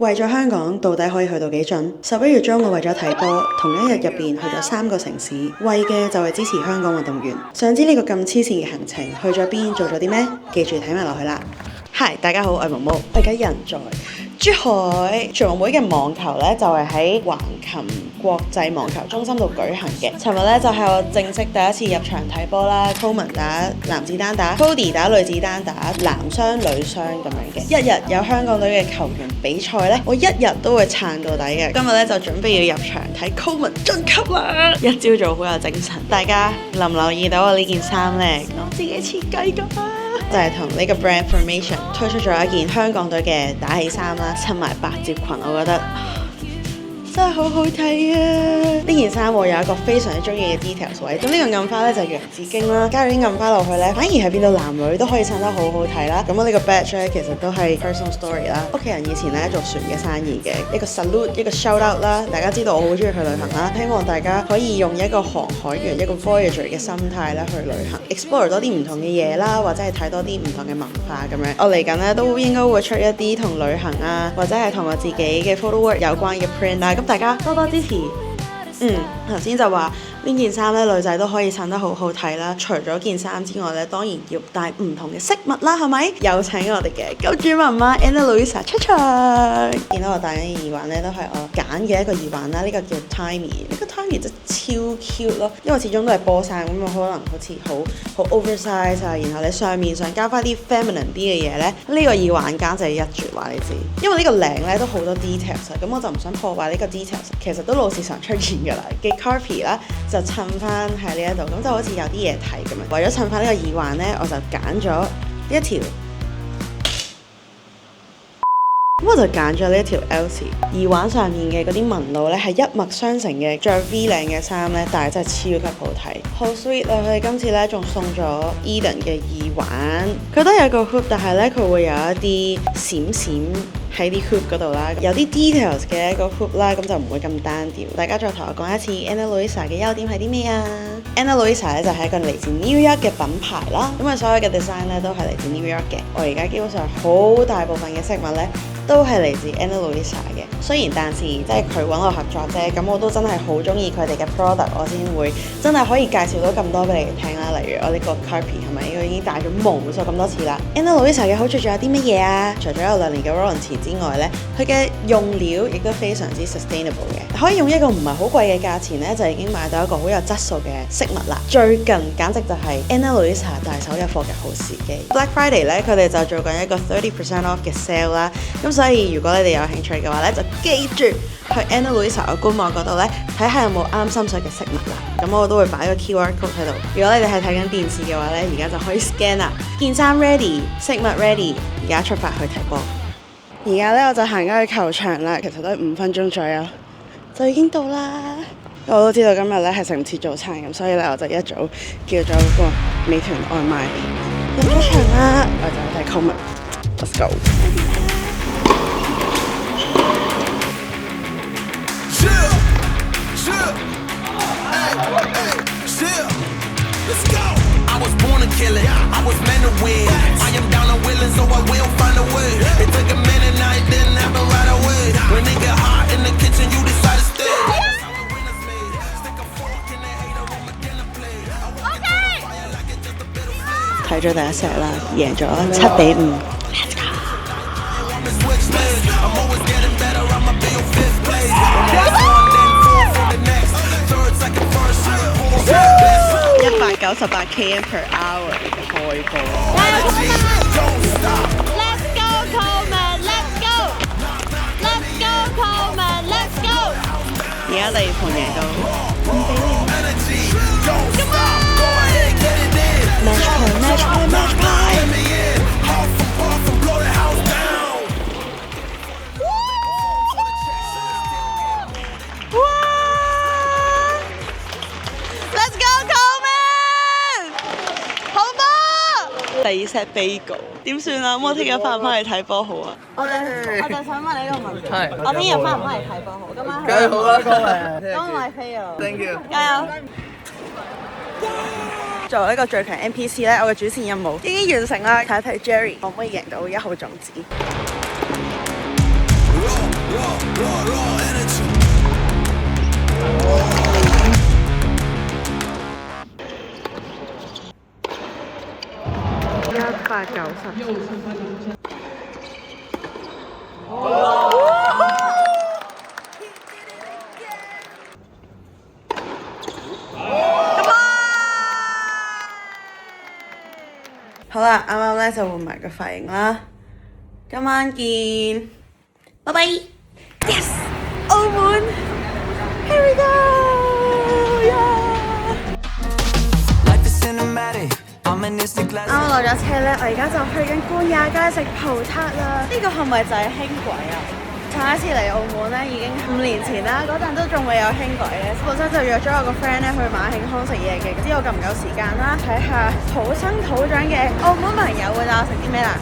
為咗香港到底可以去到幾盡？11月中我為咗睇波，同一日入邊去咗3個城市，為嘅就係支持香港運動員。想知呢個咁黐線嘅行程去咗邊，做咗啲咩？記住睇埋落去啦。Hi， 大家好，我係毛毛，我而家人在珠海做妹嘅網球咧，就係喺橫琴國際網球中心度舉行嘅。尋日咧就係我正式第一次入場睇波啦。Coleman 打男子單打 ，Cody 打女子單打，男雙女雙咁樣嘅。一日有香港隊嘅球員比賽咧，我一日都會撐到底嘅。今日咧就準備要入場睇 Coleman 晉級啦！一朝早好有精神。大家留唔留意到我呢件衫咧？我自己設計㗎。就係同呢個 brand Formation 推出咗一件香港隊嘅打氣衫啦，襯埋百褶裙，我覺得真係好好睇啊！呢件衫我有一個非常之中意嘅 details 位，咁呢個暗花咧就係洋紫荊啦，加咗啲暗花落去咧，反而係變到男女都可以襯得好好睇啦。咁我呢個 badge 咧其實都係 personal story 啦，屋企人以前咧做船嘅生意嘅，一個 salute 一個 shout out 啦，大家知道我好中意去旅行啦，希望大家可以用一個航海員一個 voyager 嘅心態咧去旅行 ，explore 多啲唔同嘅嘢啦，或者係睇多啲唔同嘅文化咁樣。我嚟緊咧都應該會出一啲同旅行啊，或者係同我自己嘅 photo work 有關嘅 print 啦。咁大家多多支持。頭先就話呢件衫咧，女仔都可以襯得好好睇啦。除咗件衫之外咧，當然要帶唔同嘅飾物啦，係咪？有請我哋嘅金主媽媽 Ana Luisa 出場。見到我戴緊嘅耳環咧，都係我揀嘅一個耳環啦。呢個叫 Timmy， 呢個 Timmy 真係超 cute 咯。因為始終都係波衫咁啊，可能好似好 oversize 啊。然後你上面想加翻啲 feminine 啲嘅嘢咧，呢個耳環簡直係一絕話你知。因為呢個領咧都好多 details 啊，咁我就唔想破壞呢個 details。其實都老是常出現㗎啦，嘅 carpet 啦。就襯翻喺呢一度，咁就好似有啲嘢睇咁樣。為咗襯翻呢個耳環呢，我就揀咗一條，咁我就揀咗呢一條 Elsie 耳環上面嘅嗰啲紋路呢，係一脈相承嘅，着 V 領嘅衫呢，但係真係超級好睇，好 sweet 啊！佢哋今次呢仲送咗 Eden 嘅耳環，佢都有個 hoop， 但係呢，佢會有一啲閃閃喺啲 hoop 嗰度啦，有啲 details 嘅一個 hoop 啦，咁就唔會咁單調。大家再同我講一次 Ana Luisa 嘅優點係啲咩啊？ Ana Luisa 咧就係一個嚟自 New York 嘅品牌啦，咁啊所有嘅 design 咧都係嚟自 New York 嘅。我而家基本上好大部分嘅飾物咧都係嚟自 Ana Luisa 嘅。雖然但是即係佢揾我合作啫，咁我都真係好中意佢哋嘅 product， 我先會真係可以介紹到咁多俾你哋聽啦。例如我呢個 carpet 係咪？我已經戴咗無數咁多次啦。Ana Luisa 嘅好處仲有啲乜嘢啊？除咗有2年嘅 warranty之外咧，佢嘅用料亦都非常之 sustainable 嘅，可以用一個唔係好貴嘅價錢咧，就已經買到一個好有質素嘅飾物啦。最近簡直就係 Ana Luisa 大手入貨嘅好時機。Black Friday 咧，佢哋就做緊一個30% off 嘅 sale 啦。咁所以如果你哋有興趣嘅話咧，就記住去 Ana Luisa 嘅官網嗰度咧，睇下有冇啱心水嘅飾物啦。咁我都會擺個 QR code 喺度。如果你哋係睇緊電視嘅話咧，而家就可以 scan 啦。件衫 ready， 飾物 ready， 而家出發去睇波。而家咧我就行緊去球場啦，其實都係5分鐘左右就已經到啦。我都知道今日咧係食唔切早餐咁，所以咧我就一早叫咗個美團外賣入咗場啦。我就睇 Coleman，Let's go。I was born to kill it, I was meant to win. I am down and willing, so I will find a way. It took a minute, now it didn't happen right away. When it get hot in the kitchen, you decide to stay. That's how a winner's made. Stick a fork in the hater on my dinner plate. I walk in the fire like it's just a bit of flame. 睇咗第一 set 啦，贏咗7-5。Let's go。I'm always getting better, I'ma be on 5th place. Next one, then 4 for the next. Third, second, first, 198 km/h 嘅開波。Let's go Coleman, let's go, let's go Coleman, let's go。而家第2盤贏到，唔俾你。Match point, match point, match point。第2 set bagel 點算啊？咁我聽日翻唔翻嚟睇波好啊？我就想問你呢個問題，我聽日翻唔翻嚟睇波好？今晚梗係好啦，各位。今晚買飛啊 Thank you。加油！作為一個最強 NPC 咧，我嘅主線任務已經完成啦。睇一睇 Jerry 可唔可以贏到1號種子。實。好啦，啱啱咧就換埋個髮型啦，今晚見，拜拜。Yes， 澳門 ，Here we go！Yeah！ 啱落咗車咧，我而家就去緊官也街食葡撻啦。呢個係咪就係輕軌啊？上一次嚟澳門咧已經5年前啦，嗰陣都仲未有輕軌嘅。本身就約咗我個 friend 咧去馬慶康食嘢嘅，唔知我夠唔夠時間啦？睇下土生土長嘅澳門朋友會帶我食啲咩啦？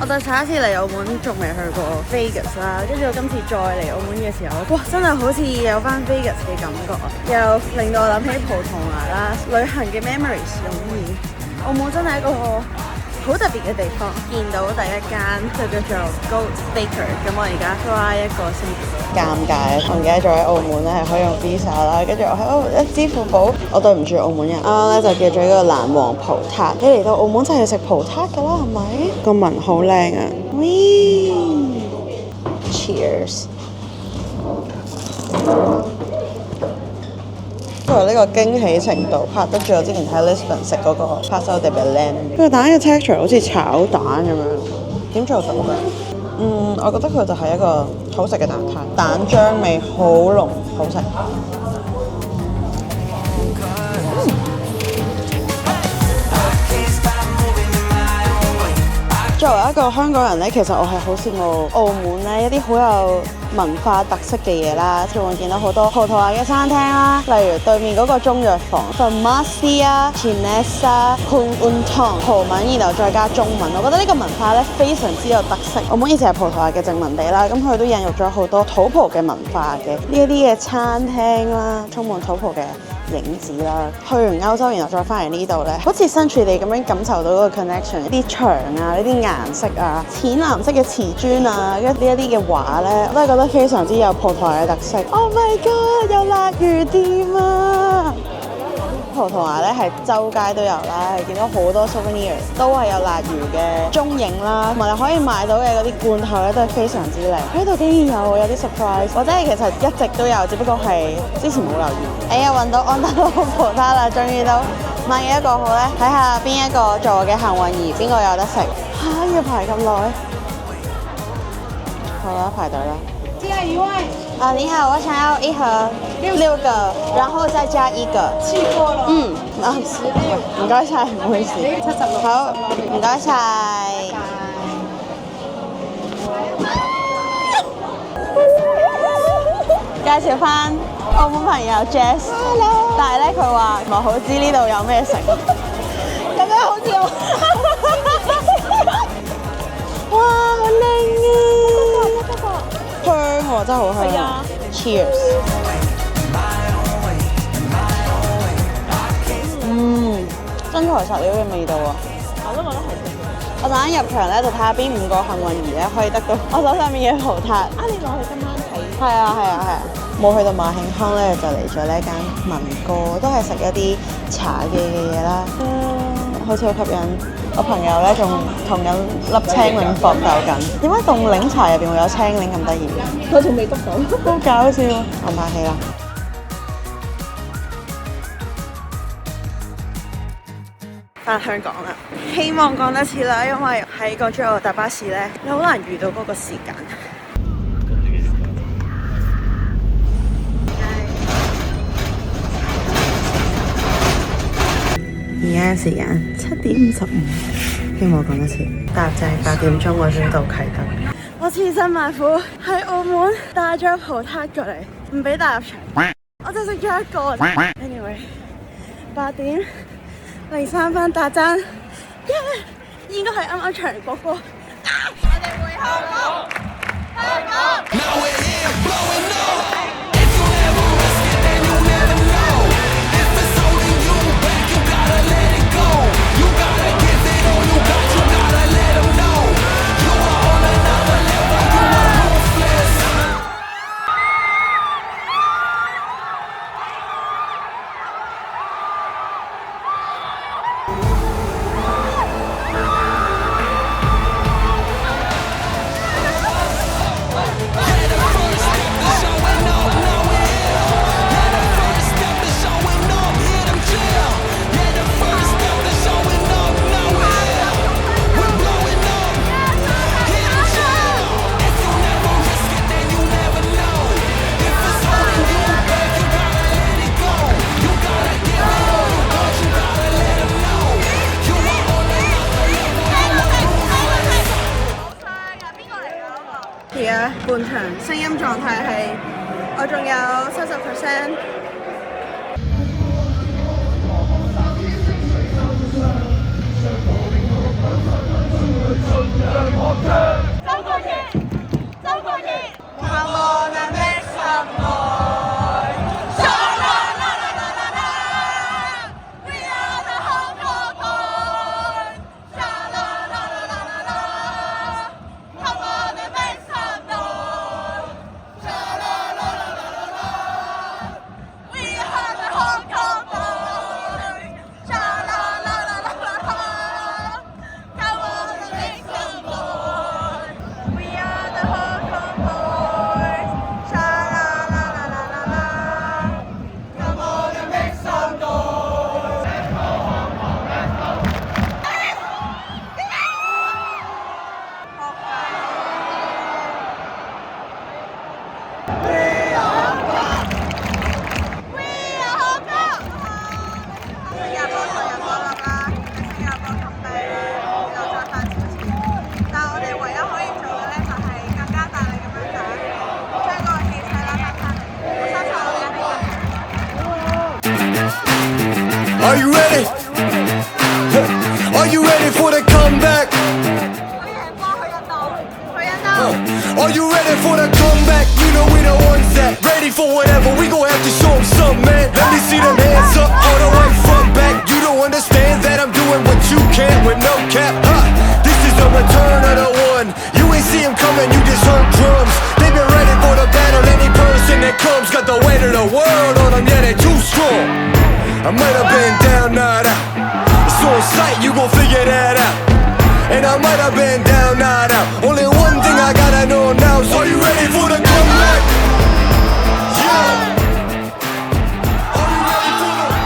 我對上一次嚟澳門仲未去過 Vegas 啦，跟住我今次再嚟澳門嘅時候，哇！真係好似有翻 Vegas 嘅感覺啊，又令到我諗起葡萄牙啦，旅行嘅 memories 湧現。澳門真係一個好特別嘅地方，見到第一間就叫做 Goat Baker， 咁我而家 try 一個先。尷尬啊！我唔記得咗喺澳門咧係可以用 Visa 啦，跟住我喺度支付寶，我對唔住澳門人。啱啱咧就叫咗一個藍黃葡撻，你嚟到澳門就係食葡撻㗎啦，係咪？個紋好靚啊！喂 ，Cheers！ 因為呢個驚喜程度拍得住我之前喺 Lisbon 食嗰個 Pastel de Belém，佢個蛋嘅 texture 好似炒蛋咁樣，點做到嘅？我覺得佢就係一個好食嘅蛋撻，蛋漿味好濃，好食。作為一個香港人咧，其實我係好羨慕澳門咧一啲好有文化特色嘅嘢啦，仲會見到好多葡萄牙嘅餐廳啦，例如對面嗰個中藥房 Farmácia Chinesa com un tom 葡文，然後再加中文，我覺得呢個文化咧非常之有特色。澳門以前係葡萄牙嘅殖民地啦，咁佢都引入咗好多土葡嘅文化嘅呢一啲嘅餐廳啦，充滿土葡嘅影子啦。去完歐洲，然後再翻嚟呢度咧，好似身處地咁樣感受到嗰個 connection， 呢啲牆啊，呢啲顏色啊，淺藍色嘅瓷磚啊，跟住呢一啲嘅畫咧，我都係覺得非常之有葡萄牙嘅特色。Oh my god！ 有辣魚店啊！葡萄牙咧係周街都有啦，係見到好多 souvenir 都係有辣魚嘅蹤影啦，同埋你可以買到嘅嗰啲罐頭咧都係非常之靚。喺度竟然有啲 surprise， 或者係其實一直都有，只不過係之前冇留意。哎呀，揾到安德魯葡撻啦，終於都買幾多個好咧？睇下邊一個做我嘅幸運兒，邊個有得食？嚇，要排咁耐？好啦，排隊啦。加1位。啊，你好，我想要一盒6個，然後再加一個。試過了。唔該晒，唔好意思。76。好，唔該晒。介紹翻澳門朋友 Jess。Hello。但係咧，佢話唔係好知呢度有咩食。咁樣好似我。哇，好靚啊！香喎，真係好香。係啊。Cheers。真材實料嘅味道啊！我都覺得係。我陣間入場咧，就睇下邊5個幸運兒咧可以得到我手上面嘅葡撻。啊！你話去今晚睇？係啊。冇去到馬慶康咧，就嚟咗呢間文哥，都係食一啲茶記嘅嘢啦。好似好吸引。我朋友咧仲同緊粒青檸搏鬥緊。點解凍檸茶入邊會有青檸咁得意？佢仲未篤到，好搞笑。我買起啦。返香港啦，希望趕得切啦，因為喺港珠澳搭巴士咧，你好難遇到嗰個時間。而家時間7點55，希望趕得切。搭正8點鐘我先到啟德。我千辛萬苦喺澳門帶咗葡撻過嚟，唔俾帶入場，我就食咗一個。Anyway， 8點03分打針，應該係啱啱場嗰個。我哋會香港，香港。Now we're here blowing up. If you never risk it, then you never know. If it's holding you back, you gotta let it go. You gotta give it all you got. You gotta let them know. You are on another level. You are ruthless. 而家半場聲音狀態係我仲有70%。Come on and make some noise. Sha la la la la la la. We are the Hong Kong boys. Sha la la la la la la. Come on and make some noise. Sha la la la la la la. We are the Hong Kong boys. Sha la la la la la la. Come on and make some noise. We are the Hong Kong boys. Sha la la la la la la. Come on and make some noise. Let's go Hong Kong, let's go. We are Hong Kong. We are Hong Kong. 新加坡同日本咁啦，新加坡同地又再發展前，但係我哋唯一可以做嘅咧就係更加大力咁樣打，將個氣勢拉翻翻嚟。我相信我哋一定得。Are you ready? Are you ready for the comeback? 我贏波去印度，去印度。Are you ready for the comeback? You know we the ones that ready for whatever. We gon' have to show them something, man. Let me see them hands up all the way from back. You don't understand that I'm doing what you can't with no cap. This is the return of the one. You ain't see him coming, you just heard drums. They've been ready for the battle. Any person that comes got the weight of the world on them. Yeah, they too strong. I might have been down, not out. It's on sight, you gon' figure that out. And I might have been down, not out. Only one thing I gotta know now is, are you ready for the comeback? Yeah. Are you ready for the...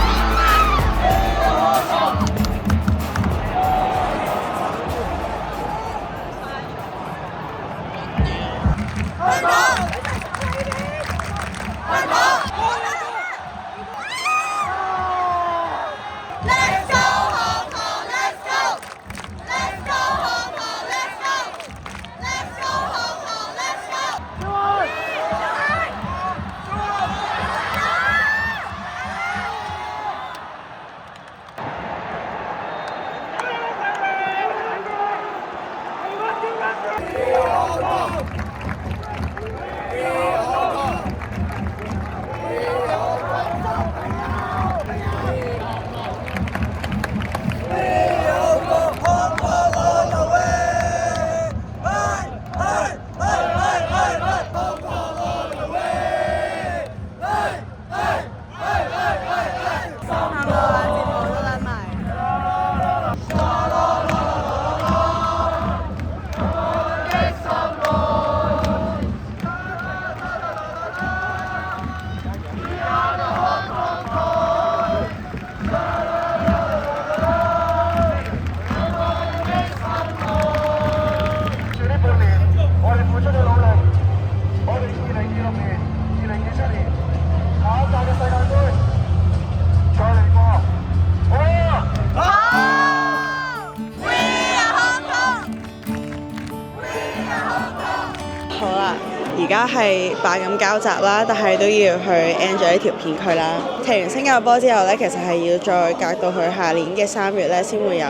而家係百感交集啦，但係都要去 end 咗呢條片區啦。踢完新加坡之後呢，其實係要再隔到去下年嘅3月呢，先會有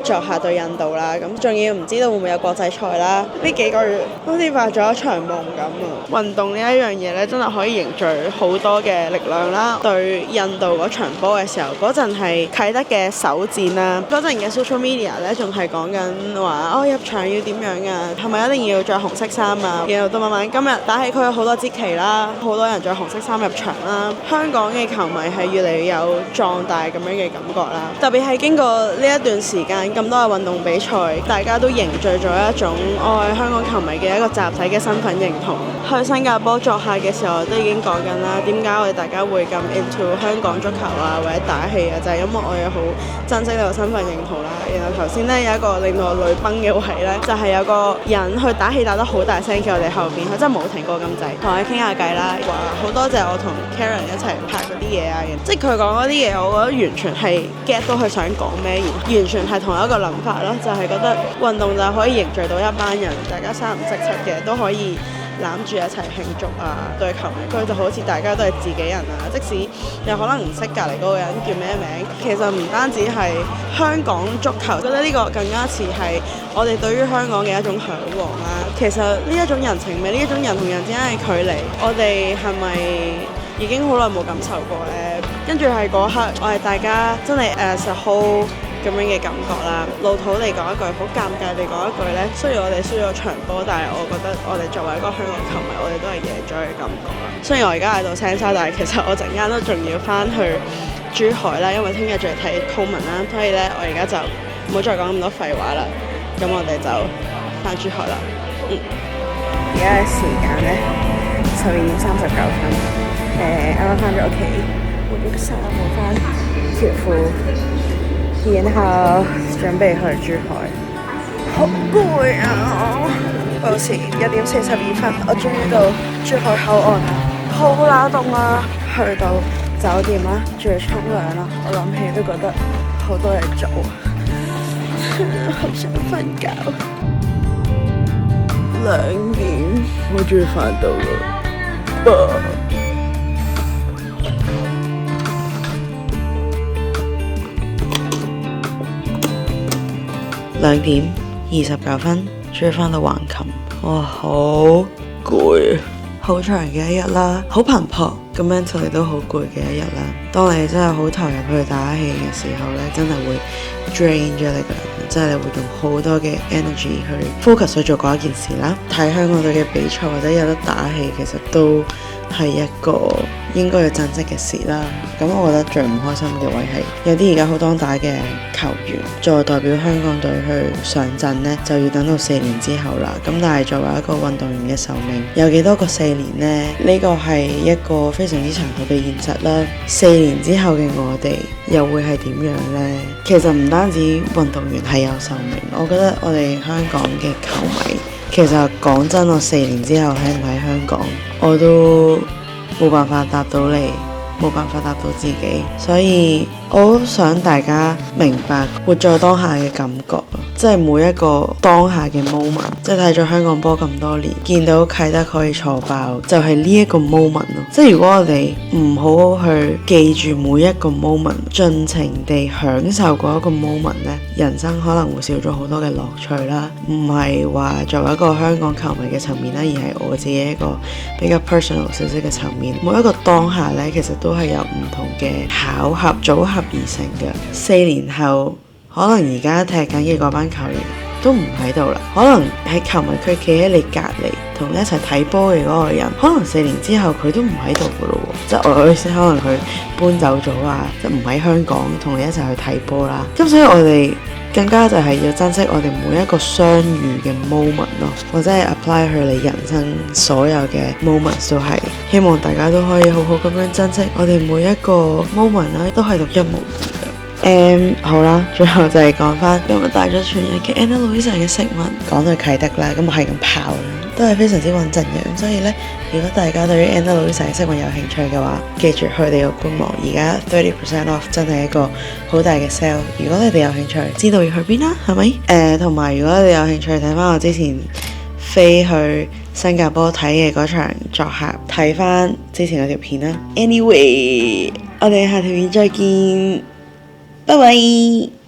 作客對印度啦。咁仲要唔知道會唔會有國際賽啦？呢幾個月好似發咗一場夢咁啊！運動呢一樣嘢呢，真係可以凝聚好多嘅力量啦。對印度嗰場波嘅時候，嗰陣係啟德嘅首戰啦。嗰陣嘅 social media 呢，仲係講緊話入場要點樣啊？係咪一定要着紅色衫啊？然後到慢慢今日打起佢有好多支旗啦，好多人着紅色衫入場啦。香港嘅球迷係越嚟越有壯大咁樣嘅感覺啦。特別係經過呢一段時間咁多嘅運動比賽，大家都凝聚咗一種愛香港球迷嘅一個集體嘅身份認同。去新加坡作客嘅時候都已經講緊啦，點解我哋大家會咁 into 香港足球啊，或者打氣啊，就係因為我哋好珍惜呢個身份認同啦。然後頭先呢，有一個令到我淚崩嘅位呢，就係有個人去打氣打得好大聲，叫我哋後邊，佢真係冇停過咁滯，同佢傾下偈啦，話好多謝我同 Karen 一齊拍嗰啲嘢啊，即係佢講嗰啲嘢，我覺得完全係 get 到佢想講咩，完全係同一一個諗法咯，就係覺得運動就可以凝聚到一班人，大家三唔識七嘅都可以攬住一齊慶祝啊！對球迷區就好似大家都係自己人啊，即使有可能唔識隔離嗰個人叫咩名，其實唔單止係香港足球，覺得呢個更加似係我哋對於香港嘅一種嚮往啦。其實呢一種人情味，呢一種人同人之間嘅距離，我哋係咪已經好耐冇感受過呢？跟住係嗰刻，我哋大家真係as a whole咁樣嘅感覺啦。老土地講一句，好尷尬地講一句呢，雖然我哋輸咗場波，但係我覺得我哋作為一個香港球迷，我哋都係贏咗嘅感覺啦。雖然我而家喺度青沙，但係其實我陣間都仲要翻去珠海啦，因為聽日仲要睇 Coleman 啦，所以呢，我而家就唔好再講咁多廢話啦。咁我哋就翻珠海啦。而家嘅時間呢，12:39。啱啱翻咗屋企，換咗個衫，換翻條褲，然後準備去珠海。好攰啊！到時1:42，我終於到珠海口岸啦，好冷凍啊！去到酒店啦，仲要沖涼啦，我諗起都覺得好多嘢做，好想瞓覺。2點，我終於翻到啦。2:29，終於翻到橫琴，哇，好攰，好長嘅一日啦，好頻撲，咁樣就嚟都好攰嘅一日啦。當你真係好投入去打氣嘅時候呢，真係會 drain 咗你個人，即係你會用好多嘅 energy 去 focus 去做嗰一件事啦。睇香港隊嘅比賽或者有得打氣，其實都係一個應該要珍惜嘅事啦。咁我覺得最唔開心嘅位係有啲而家好當打嘅球員再代表香港隊去上陣呢，就要等到4年之後啦。咁但係作為一個運動員嘅壽命有幾多個4年呢？呢個係一個非常之殘酷嘅現實啦。4年之後嘅我哋又會係點樣呢？其實唔單止運動員係有壽命，我覺得我哋香港嘅球迷其實講真，我4年之後喺唔喺香港我都冇辦法答到你，冇辦法答到自己，所以我好想大家明白活在當下嘅感覺，即係每一個當下嘅 moment， 即係睇咗香港波咁多年，見到啟德可以坐爆，就係呢一個 moment 咯。即係如果我哋唔好好去記住每一個 moment， 盡情地享受嗰一個 moment 呢，人生可能會少咗好多嘅樂趣啦。唔係話作為一個香港球迷嘅層面啦，而係我自己一個比較 personal 少少嘅層面。每一個當下呢，其實都係由唔同嘅巧合組合而成嘅。4年後，可能而家踢緊嘅嗰班球員都唔喺度啦，可能喺球迷區企喺你隔離同你一齊睇波嘅嗰個人，可能4年之後佢都唔喺度噶咯喎，即係我意思，可能佢搬走咗啊，就唔喺香港同你一齊去睇波啦。咁所以我哋更加就係要珍惜我哋每一個相遇嘅 moment 咯，或者係 apply 去你人生所有嘅 moment 都係，希望大家都可以好好咁樣珍惜我哋每一個 moment 啦，都係獨一無二嘅。好啦，最後就係講翻今日帶咗全日嘅 Ana Luisa 嘅飾物，講到啟德啦，咁我係咁跑啦，都係非常之穩陣嘅。咁所以呢，如果大家對於 Ana Luisa 嘅飾物有興趣嘅話，記住去你個官網，而家 30% off 真係一個好大嘅 sale。如果你哋有興趣，知道要去邊啦，係咪？同埋如果你哋有興趣睇翻我之前飛去新加坡睇嘅嗰場作客，睇翻之前嗰條片啦。Anyway，我哋下條片再見。拜拜。